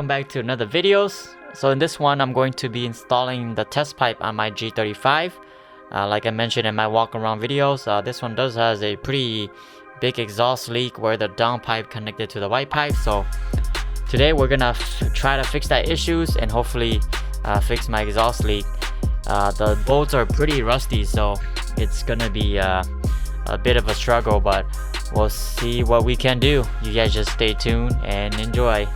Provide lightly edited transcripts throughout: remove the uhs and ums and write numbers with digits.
back to another videos. So in this one I'm going to be installing the test pipe on my G35. Like I mentioned in my walk around videos, this one does has a pretty big exhaust leak where the down pipe connected to the white pipe. So today we're gonna try to fix that issues and hopefully fix my exhaust leak. The bolts are pretty rusty, so it's gonna be a bit of a struggle, but we'll see what we can do. You guys just stay tuned and enjoy.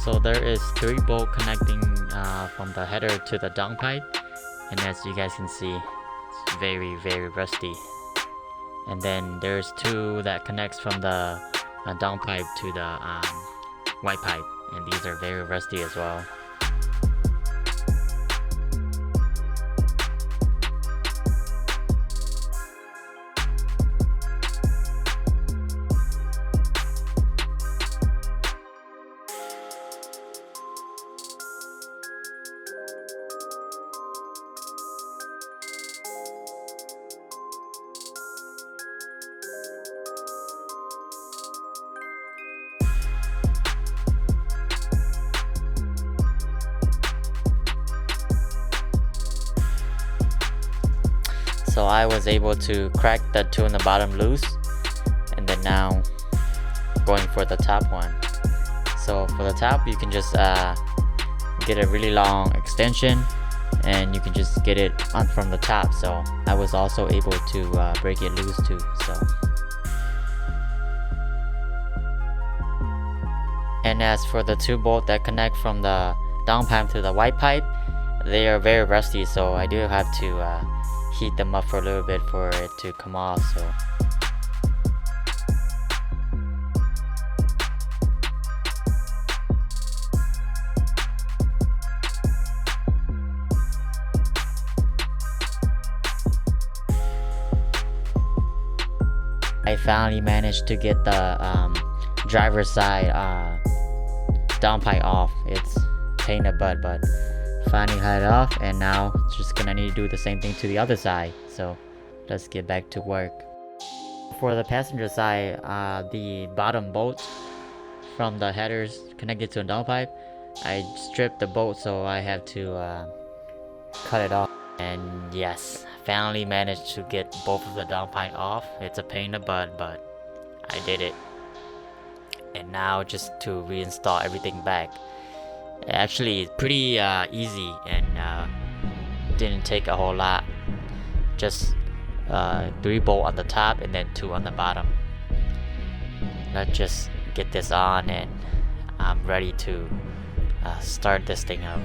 So there is 3 bolts connecting from the header to the down pipe, and as you guys can see, it's very rusty. And then there's 2 that connects from the down pipe to the white pipe, and these are very rusty as well. So I was able to crack the 2 in the bottom loose, and then now going for the top one. So for the top, you can just get a really long extension, and you can just get it on from the top. So I was also able to break it loose too. And as for the 2 bolts that connect from the down pipe to the white pipe, they are very rusty, so I do have to heat them up for a little bit for it to come off. So I finally managed to get the driver's side down pipe off. It's a pain in the butt, but finally had it off, and now it's just gonna need to do the same thing to the other side. So let's get back to work. For the passenger side, the bottom bolt from the headers connected to a down pipe, I stripped the bolt, so I have to cut it off. And yes, finally managed to get both of the down pipe off. It's a pain in the butt, but I did it. And now just to reinstall everything back. Actually, it's pretty easy and didn't take a whole lot. Just 3 bolts on the top and then 2 on the bottom. Let's just get this on, and I'm ready to start this thing up.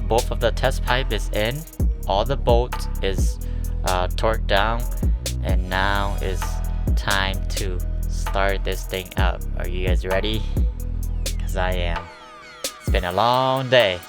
Both of the test pipe is in, all the bolts is torqued down, and now is time to start this thing up. Are you guys ready? Because I am. It's been a long day.